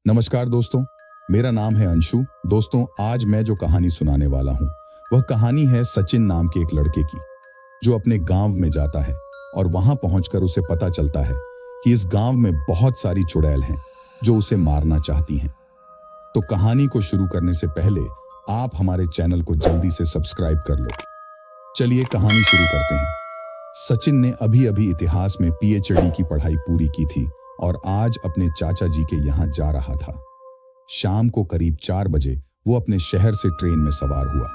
नमस्कार दोस्तों, मेरा नाम है अंशु। दोस्तों, आज मैं जो कहानी सुनाने वाला हूँ वह कहानी है सचिन नाम के एक लड़के की, जो अपने गांव में जाता है और वहां पहुंचकर उसे पता चलता है कि इस गांव में बहुत सारी चुड़ैल हैं जो उसे मारना चाहती हैं। तो कहानी को शुरू करने से पहले आप हमारे चैनल को जल्दी से सब्सक्राइब कर लो। चलिए कहानी शुरू करते हैं। सचिन ने अभी अभी इतिहास में पीएचडी की पढ़ाई पूरी की थी और आज अपने चाचा जी के यहाँ जा रहा था। शाम को करीब 4 बजे वो अपने शहर से ट्रेन में सवार हुआ।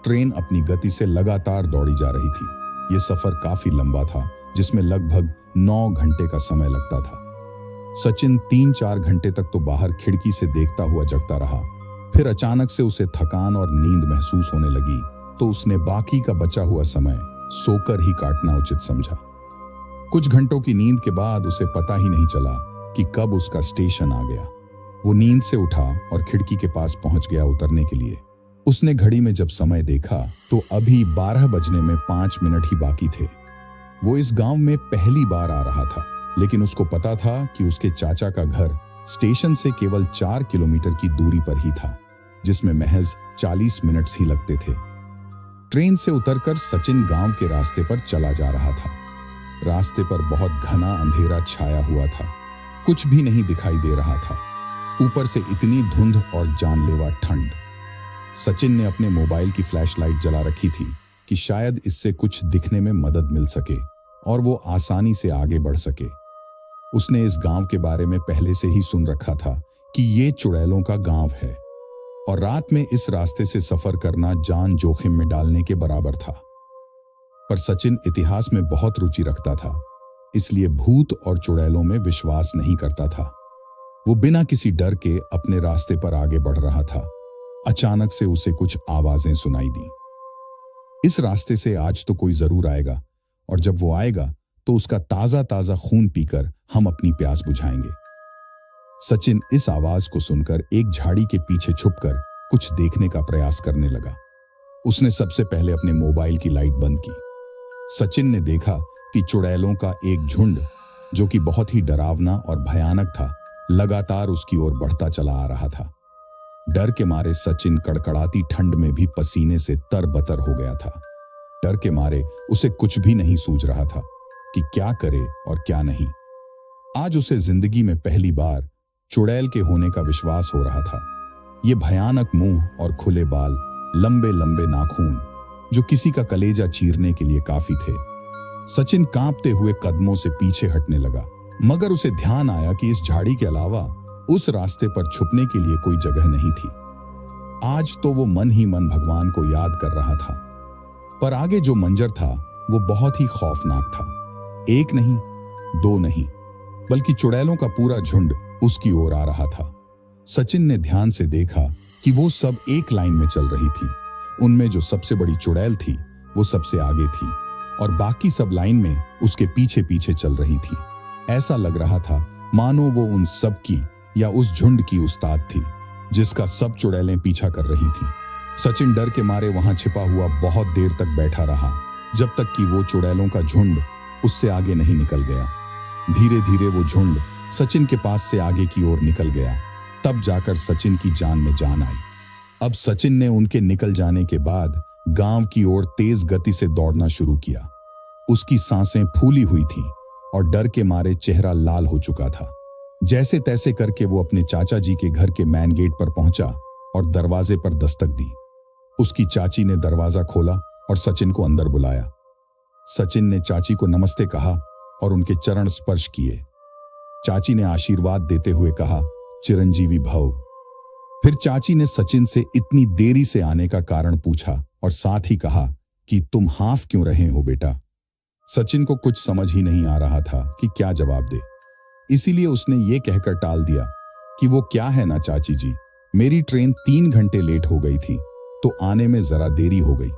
ट्रेन अपनी गति से लगातार दौड़ी जा रही थी। ये सफर काफी लंबा था, जिसमें लगभग 9 घंटे का समय लगता था। सचिन 3-4 घंटे तक तो बाहर खिड़की से देखता हुआ जगता रहा। फिर अचानक से उसे थकान और नींद महसूस होने लगी, तो उसने बाकी का बचा हुआ समय सोकर ही काटना उचित समझा। कुछ घंटों की नींद के बाद उसे पता ही नहीं चला कि कब उसका स्टेशन आ गया। वो नींद से उठा और खिड़की के पास पहुंच गया उतरने के लिए। उसने घड़ी में जब समय देखा तो अभी 12 बजने में 5 मिनट ही बाकी थे। वो इस गांव में पहली बार आ रहा था, लेकिन उसको पता था कि उसके चाचा का घर स्टेशन से केवल 4 किलोमीटर की दूरी पर ही था, जिसमें महज 40 मिनट ही लगते थे। ट्रेन से उतरकर सचिन गांव के रास्ते पर चला जा रहा था। रास्ते पर बहुत घना अंधेरा छाया हुआ था, कुछ भी नहीं दिखाई दे रहा था। ऊपर से इतनी धुंध और जानलेवा ठंड। सचिन ने अपने मोबाइल की फ्लैशलाइट जला रखी थी कि शायद इससे कुछ दिखने में मदद मिल सके और वो आसानी से आगे बढ़ सके। उसने इस गांव के बारे में पहले से ही सुन रखा था कि ये चुड़ैलों का गांव है और रात में इस रास्ते से सफर करना जान जोखिम में डालने के बराबर था। पर सचिन इतिहास में बहुत रुचि रखता था, इसलिए भूत और चुड़ैलों में विश्वास नहीं करता था। वो बिना किसी डर के अपने रास्ते पर आगे बढ़ रहा था। अचानक से उसे कुछ आवाजें सुनाई दी। इस रास्ते से आज तो कोई जरूर आएगा, और जब वो आएगा तो उसका ताजा ताजा खून पीकर हम अपनी प्यास बुझाएंगे। सचिन इस आवाज को सुनकर एक झाड़ी के पीछे छुपकर कुछ देखने का प्रयास करने लगा। उसने सबसे पहले अपने मोबाइल की लाइट बंद की। सचिन ने देखा कि चुड़ैलों का एक झुंड, जो कि बहुत ही डरावना और भयानक था, लगातार उसकी ओर बढ़ता चला आ रहा था। डर के मारे सचिन कड़कड़ाती ठंड में भी पसीने से तरबतर हो गया था। डर के मारे उसे कुछ भी नहीं सूझ रहा था कि क्या करे और क्या नहीं। आज उसे जिंदगी में पहली बार चुड़ैल के होने का विश्वास हो रहा था। ये भयानक मुंह और खुले बाल, लंबे लंबे नाखून, जो किसी का कलेजा चीरने के लिए काफी थे। सचिन कांपते हुए कदमों से पीछे हटने लगा, मगर उसे ध्यान आया कि इस झाड़ी के अलावा उस रास्ते पर छुपने के लिए कोई जगह नहीं थी। आज तो वो मन ही मन भगवान को याद कर रहा था। पर आगे जो मंजर था वो बहुत ही खौफनाक था। 1 नहीं, 2 नहीं, बल्कि चुड़ैलों का पूरा झुंड उसकी ओर आ रहा था। सचिन ने ध्यान से देखा कि वो सब एक लाइन में चल रही थी। उनमें जो सबसे बड़ी चुड़ैल थी वो सबसे आगे थी और बाकी सब लाइन में उसके पीछे पीछे चल रही थी। ऐसा लग रहा था मानो वो उन सब की या उस झुंड की उस्ताद थी, जिसका सब चुड़ैलें पीछा कर रही थी। सचिन डर के मारे वहां छिपा हुआ बहुत देर तक बैठा रहा, जब तक कि वो चुड़ैलों का झुंड उससे आगे नहीं निकल गया। धीरे धीरे वो झुंड सचिन के पास से आगे की ओर निकल गया। तब जाकर सचिन की जान में जान आई। अब सचिन ने उनके निकल जाने के बाद गांव की ओर तेज गति से दौड़ना शुरू किया। उसकी सांसें फूली हुई थीं और डर के मारे चेहरा लाल हो चुका था। जैसे तैसे करके वो अपने चाचा जी के घर के मेन गेट पर पहुंचा और दरवाजे पर दस्तक दी। उसकी चाची ने दरवाजा खोला और सचिन को अंदर बुलाया। सचिन ने चाची को नमस्ते कहा और उनके चरण स्पर्श किए। चाची ने आशीर्वाद देते हुए कहा, चिरंजीवी भव। फिर चाची ने सचिन से इतनी देरी से आने का कारण पूछा और साथ ही कहा कि तुम हाफ क्यों रहे हो बेटा। सचिन को कुछ समझ ही नहीं आ रहा था कि क्या जवाब दे, इसीलिए उसने ये कहकर टाल दिया कि वो क्या है ना चाची जी, मेरी ट्रेन 3 घंटे लेट हो गई थी तो आने में जरा देरी हो गई।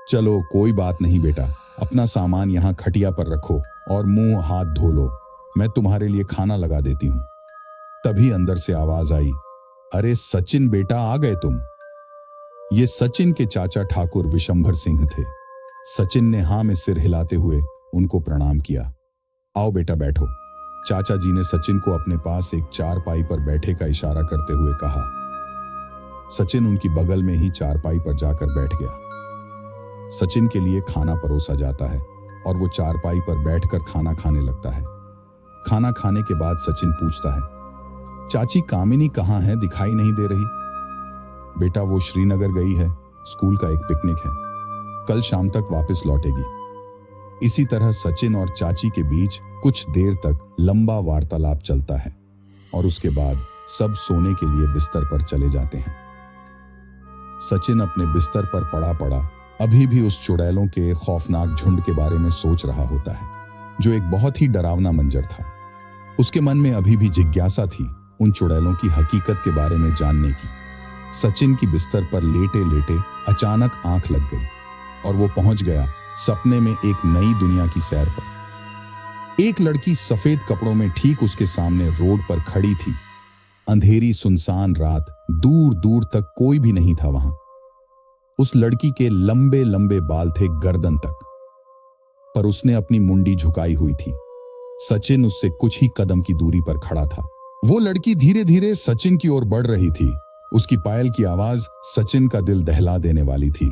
चलो कोई बात नहीं बेटा, अपना सामान यहाँ खटिया पर रखो और मुंह हाथ धो लो, मैं तुम्हारे लिए खाना लगा देती हूँ। तभी अंदर से आवाज आई, अरे सचिन बेटा, आ गए तुम। ये सचिन के चाचा ठाकुर विशंभर सिंह थे। सचिन ने हाँ में सिर हिलाते हुए उनको प्रणाम किया। आओ बेटा बैठो। चाचा जी ने सचिन को अपने पास एक चारपाई पर बैठे का इशारा करते हुए कहा। सचिन उनकी बगल में ही चारपाई पर जाकर बैठ गया। सचिन के लिए खाना परोसा जाता है और वो चारपाई पर बैठकर खाना खाने लगता है। खाना खाने के बाद सचिन पूछता है, चाची कामिनी कहाँ है, दिखाई नहीं दे रही? बेटा वो श्रीनगर गई है, स्कूल का एक पिकनिक है, कल शाम तक वापस लौटेगी। इसी तरह सचिन और चाची के बीच कुछ देर तक लंबा वार्तालाप चलता है और उसके बाद सब सोने के लिए बिस्तर पर चले जाते हैं। सचिन अपने बिस्तर पर पड़ा पड़ा अभी भी उस चुड़ैलों के खौफनाक झुंड के बारे में सोच रहा होता है, जो एक बहुत ही डरावना मंजर था। उसके मन में अभी भी जिज्ञासा थी उन चुड़ैलों की हकीकत के बारे में जानने की। सचिन की बिस्तर पर लेटे लेटे अचानक आंख लग गई और वो पहुंच गया सपने में एक नई दुनिया की सैर पर। एक लड़की सफेद कपड़ों में ठीक उसके सामने रोड पर खड़ी थी। अंधेरी सुनसान रात, दूर दूर तक कोई भी नहीं था वहां। उस लड़की के लंबे लंबे बाल थे गर्दन तक, पर उसने अपनी मुंडी झुकाई हुई थी। सचिन उससे कुछ ही कदम की दूरी पर खड़ा था। वो लड़की धीरे धीरे सचिन की ओर बढ़ रही थी। उसकी पायल की आवाज सचिन का दिल दहला देने वाली थी।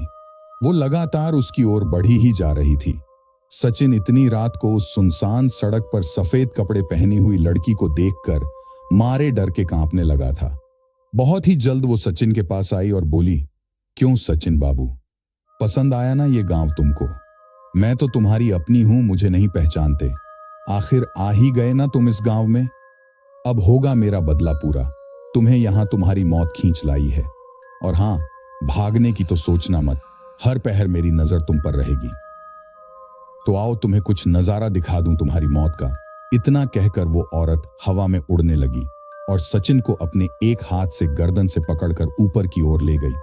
वो लगातार उसकी ओर बढ़ी ही जा रही थी। सचिन इतनी रात को उस सुनसान सड़क पर सफेद कपड़े पहनी हुई लड़की को देखकर मारे डर के कांपने लगा था। बहुत ही जल्द वो सचिन के पास आई और बोली, क्यों सचिन बाबू, पसंद आया ना ये गांव तुमको? मैं तो तुम्हारी अपनी हूं, मुझे नहीं पहचानते? आखिर आ ही गए ना तुम इस गांव में। अब होगा मेरा बदला पूरा। तुम्हें यहां तुम्हारी मौत खींच लाई है। और हां, भागने की तो सोचना मत, हर पहर मेरी नजर तुम पर रहेगी। तो आओ तुम्हें कुछ नजारा दिखा दूं तुम्हारी मौत का। इतना कहकर वो औरत हवा में उड़ने लगी और सचिन को अपने एक हाथ से गर्दन से पकड़कर ऊपर की ओर ले गई।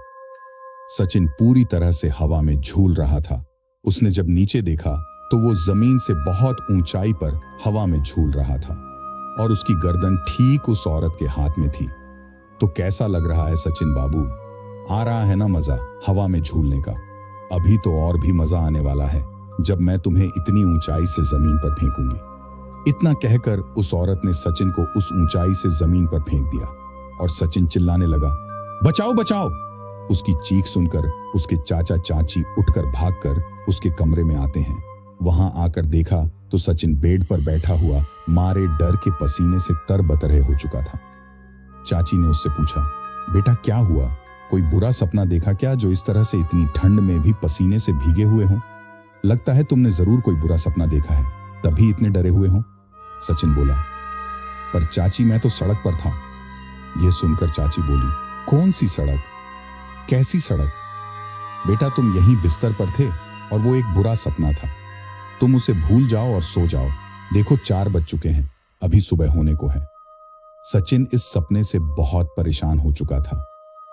सचिन पूरी तरह से हवा में झूल रहा था। उसने जब नीचे देखा तो वो जमीन से बहुत ऊंचाई पर हवा में झूल रहा था और उसकी गर्दन ठीक उस औरत के हाथ में थी। तो कैसा लग रहा है सचिन बाबू? आ रहा है ना मजा हवा में झूलने का? अभी तो और भी मजा आने वाला है जब मैं तुम्हें इतनी ऊंचाई से जमीन पर फेंकूंगी। इतना कहकर उस औरत ने सचिन को उस ऊंचाई से जमीन पर फेंक दिया और सचिन चिल्लाने लगा, बचाओ बचाओ। उसकी चीख सुनकर उसके चाचा चाची उठकर भागकर उसके कमरे में आते हैं। वहां आकर देखा तो सचिन बेड पर बैठा हुआ मारे डर के पसीने से तरबतरे हो चुका था। चाची ने उससे पूछा, बेटा क्या हुआ? कोई बुरा सपना देखा क्या जो इस तरह से इतनी ठंड में भी पसीने से भीगे हुए हो? लगता है तुमने जरूर कोई बुरा सपना देखा है, तभी इतने डरे हुए हो। सचिन बोला, पर चाची मैं तो सड़क पर था। यह सुनकर चाची बोली, कौन सी सड़क? कैसी सड़क? बेटा तुम यहीं बिस्तर पर थे और वो एक बुरा सपना था। तुम उसे भूल जाओ और सो जाओ। देखो 4 बज चुके हैं, अभी सुबह होने को है। सचिन इस सपने से बहुत परेशान हो चुका था।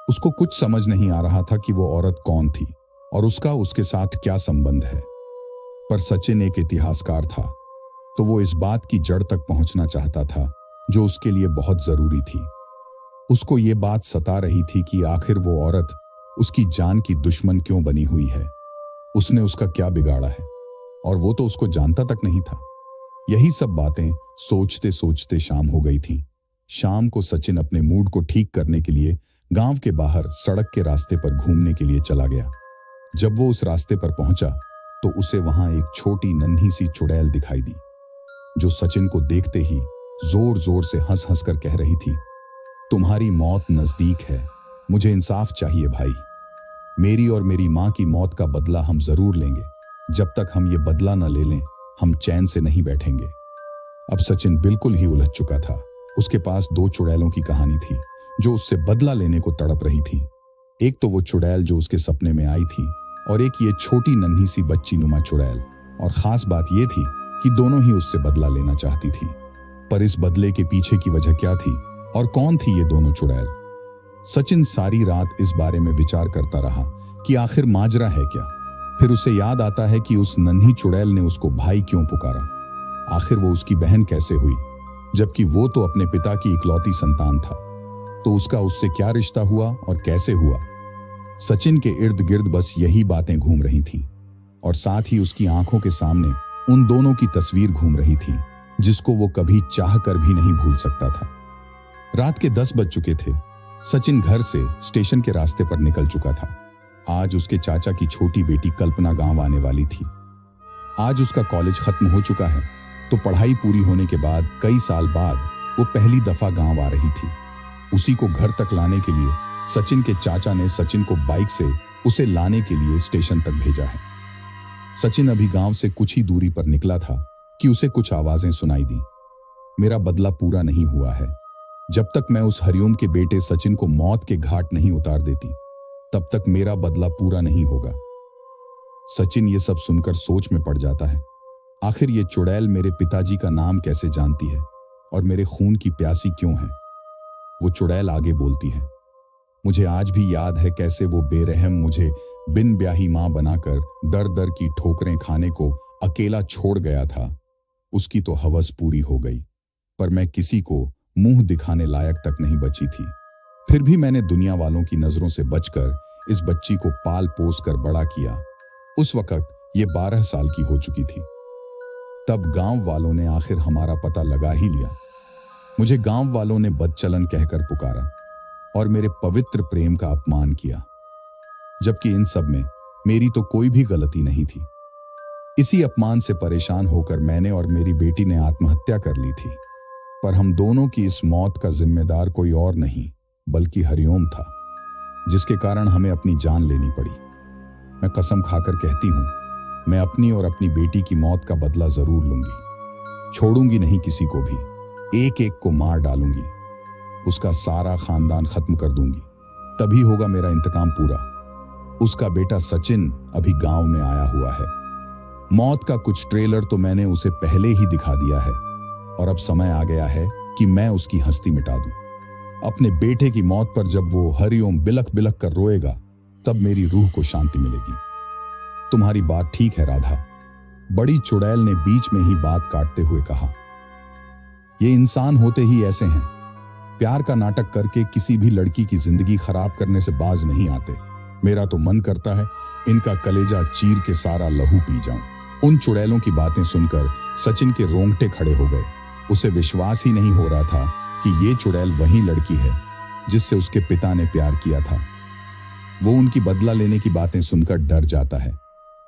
उसको कुछ समझ नहीं आ रहा था कि वो औरत कौन थी और उसका उसके साथ क्या संबंध है। पर सचिन एक इतिहासकार था, तो वो इस बात की जड़ तक पहुंचना चाहता था जो उसके लिए बहुत जरूरी थी। उसको ये बात सता रही थी कि आखिर वो औरत उसकी जान की दुश्मन क्यों बनी हुई है। उसने उसका क्या बिगाड़ा है और वो तो उसको जानता तक नहीं था। यही सब बातें सोचते सोचते शाम हो गई थी। शाम को सचिन अपने मूड को ठीक करने के लिए गांव के बाहर सड़क के रास्ते पर घूमने के लिए चला गया। जब वो उस रास्ते पर पहुंचा तो उसे वहां एक छोटी नन्ही सी चुड़ैल दिखाई दी, जो सचिन को देखते ही जोर जोर से हंस हंस कर कह रही थी, तुम्हारी मौत नजदीक है, मुझे इंसाफ चाहिए भाई। मेरी और मेरी मां की मौत का बदला हम जरूर लेंगे। जब तक हम ये बदला न ले लें, हम चैन से नहीं बैठेंगे। अब सचिन बिल्कुल ही उलझ चुका था। उसके पास 2 चुड़ैलों की कहानी थी जो उससे बदला लेने को तड़प रही थी। एक तो वो चुड़ैल जो उसके सपने में आई थी और एक ये छोटी नन्ही सी बच्ची नुमा चुड़ैल। और खास बात ये थी कि दोनों ही उससे बदला लेना चाहती थी। पर इस बदले के पीछे की वजह क्या थी और कौन थी ये दोनों चुड़ैल? सचिन सारी रात इस बारे में विचार करता रहा कि आखिर माजरा है क्या। फिर उसे याद आता है कि उस नन्ही चुड़ैल ने उसको भाई क्यों पुकारा। आखिर वो उसकी बहन कैसे हुई, जबकि वो तो अपने पिता की इकलौती संतान था। तो उसका उससे क्या रिश्ता हुआ और कैसे हुआ? सचिन के इर्द गिर्द बस यही बातें घूम रही थीं और साथ ही उसकी आंखों के सामने उन दोनों की तस्वीर घूम रही थी जिसको वो कभी चाह कर भी नहीं भूल सकता था। रात के 10 बज चुके थे। सचिन घर से स्टेशन के रास्ते पर निकल चुका था। आज उसके चाचा की छोटी बेटी कल्पना गांव आने वाली थी। आज उसका कॉलेज खत्म हो चुका है, तो पढ़ाई पूरी होने के बाद कई साल बाद वो पहली दफा गांव आ रही थी। उसी को घर तक लाने के लिए सचिन के चाचा ने सचिन को बाइक से उसे लाने के लिए स्टेशन तक भेजा है। सचिन अभी गांव से कुछ ही दूरी पर निकला था कि उसे कुछ आवाजें सुनाई दी। मेरा बदला पूरा नहीं हुआ है। जब तक मैं उस हरिओम के बेटे सचिन को मौत के घाट नहीं उतार देती, तब तक मेरा बदला पूरा नहीं होगा। सचिन ये सब सुनकर सोच में पड़ जाता है। आखिर ये चुड़ैल मेरे पिताजी का नाम कैसे जानती है और मेरे खून की प्यासी क्यों है? वो चुड़ैल आगे बोलती है, मुझे आज भी याद है कैसे वो बेरहम मुझे बिन ब्याही मां बनाकर दर दर की ठोकरें खाने को अकेला छोड़ गया था। उसकी तो हवस पूरी हो गई, पर मैं किसी को मुंह दिखाने लायक तक नहीं बची थी। फिर भी मैंने दुनिया वालों की नजरों से बचकर इस बच्ची को पाल पोस कर बड़ा किया। उस वक्त ये 12 साल की हो चुकी थी। तब गांव वालों ने आखिर हमारा पता लगा ही लिया। मुझे गांव वालों ने बदचलन कहकर पुकारा और मेरे पवित्र प्रेम का अपमान किया, जबकि इन सब में मेरी तो कोई भी गलती नहीं थी। इसी अपमान से परेशान होकर मैंने और मेरी बेटी ने आत्महत्या कर ली थी। पर हम दोनों की इस मौत का जिम्मेदार कोई और नहीं बल्कि हरिओम था, जिसके कारण हमें अपनी जान लेनी पड़ी। मैं कसम खाकर कहती हूं, मैं अपनी और अपनी बेटी की मौत का बदला जरूर लूंगी। छोड़ूंगी नहीं किसी को भी, एक एक को मार डालूंगी। उसका सारा खानदान खत्म कर दूंगी, तभी होगा मेरा इंतकाम पूरा। उसका बेटा सचिन अभी गांव में आया हुआ है। मौत का कुछ ट्रेलर तो मैंने उसे पहले ही दिखा दिया है और अब समय आ गया है कि मैं उसकी हस्ती मिटा दूं। अपने बेटे की मौत पर जब वो हरिओम बिलख बिलख कर रोएगा, तब मेरी रूह को शांति मिलेगी। तुम्हारी बात ठीक है राधा, बड़ी चुड़ैल ने बीच में ही बात काटते हुए कहा। ये इंसान होते ही ऐसे हैं, प्यार का नाटक करके किसी भी लड़की की जिंदगी खराब करने से बाज नहीं आते। मेरा तो मन करता है इनका कलेजा चीर के सारा लहू पी जाऊं। उन चुड़ैलों की बातें सुनकर सचिन के रोंगटे खड़े हो गए। उसे विश्वास ही नहीं हो रहा था कि ये चुड़ैल वही लड़की है जिससे उसके पिता ने प्यार किया था। वो उनकी बदला लेने की बातें सुनकर डर जाता है।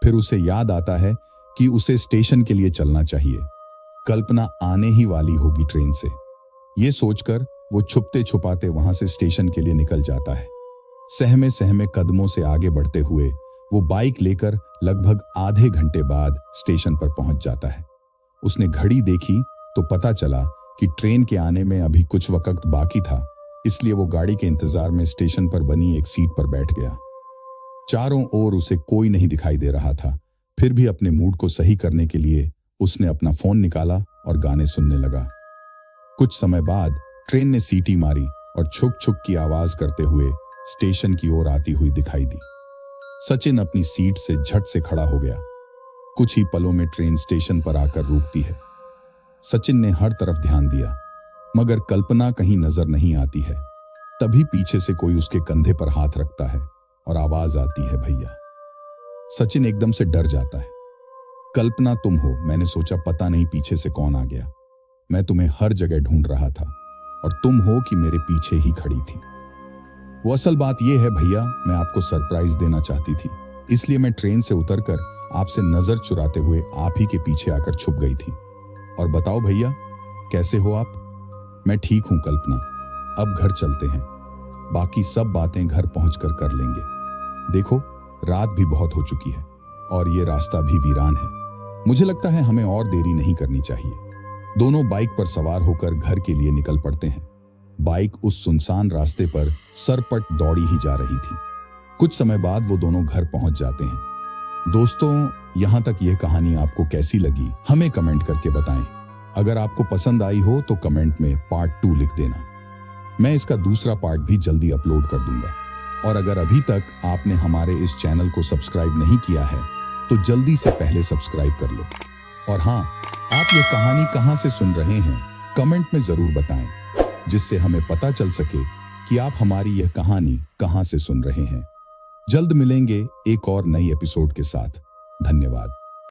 फिर उसे याद आता है कि उसे स्टेशन के लिए चलना चाहिए। कल्पना आने ही वाली होगी ट्रेन से। ये सोचकर वो छुपते छुपाते वहां से स्टेशन के लिए निकल जाता है। सहमे सहमे कदमों से आगे बढ़ते हुए वो बाइक लेकर लगभग आधे घंटे बाद स्टेशन पर पहुंच जाता है। उसने घड़ी देखी तो पता चला कि ट्रेन के आने में अभी कुछ वक्त बाकी था, इसलिए वो गाड़ी के इंतजार में स्टेशन पर बनी एक सीट पर बैठ गया। चारों ओर उसे कोई नहीं दिखाई दे रहा था। फिर भी अपने मूड को सही करने के लिए उसने अपना फोन निकाला और गाने सुनने लगा। कुछ समय बाद ट्रेन ने सीटी मारी और छुक छुक की आवाज करते हुए स्टेशन की ओर आती हुई दिखाई दी। सचिन अपनी सीट से झट से खड़ा हो गया। कुछ ही पलों में ट्रेन स्टेशन पर आकर रुकती है। सचिन ने हर तरफ ध्यान दिया, मगर कल्पना कहीं नजर नहीं आती है। तभी पीछे से कोई उसके कंधे पर हाथ रखता है और आवाज आती है, भैया। सचिन एकदम से डर जाता है। कल्पना तुम हो, मैंने सोचा पता नहीं पीछे से कौन आ गया। मैं तुम्हें हर जगह ढूंढ रहा था और तुम हो कि मेरे पीछे ही खड़ी थी। वो असल बात यह है भैया, मैं आपको सरप्राइज देना चाहती थी, इसलिए मैं ट्रेन से उतरकर आपसे नजर चुराते हुए आप ही के पीछे आकर छुप गई थी। और बताओ भैया, कैसे हो आप? मैं ठीक हूं कल्पना, अब घर चलते हैं। बाकी सब बातें घर पहुंचकर कर लेंगे। देखो, रात भी बहुत हो चुकी है और ये रास्ता भी वीरान है। मुझे लगता है हमें और देरी नहीं करनी चाहिए। दोनों बाइक पर सवार होकर घर के लिए निकल पड़ते हैं। बाइक उस सुनसान रास्ते पर सरपट दौड़ी ही जा रही थी। कुछ समय बाद वो दोनों घर पहुंच जाते हैं। दोस्तों, यहां तक यह कहानी आपको कैसी लगी हमें कमेंट करके बताएं। अगर आपको पसंद आई हो तो कमेंट में पार्ट 2 लिख देना। मैं इसका दूसरा पार्ट भी जल्दी अपलोड कर दूंगा। और अगर अभी तक आपने हमारे इस चैनल को सब्सक्राइब नहीं किया है तो जल्दी से पहले सब्सक्राइब कर लो। और हाँ, आप ये कहानी कहां से सुन रहे हैं कमेंट में जरूर बताएं, जिससे हमें पता चल सके कि आप हमारी यह कहानी कहां से सुन रहे हैं। जल्द मिलेंगे एक और नई एपिसोड के साथ। धन्यवाद।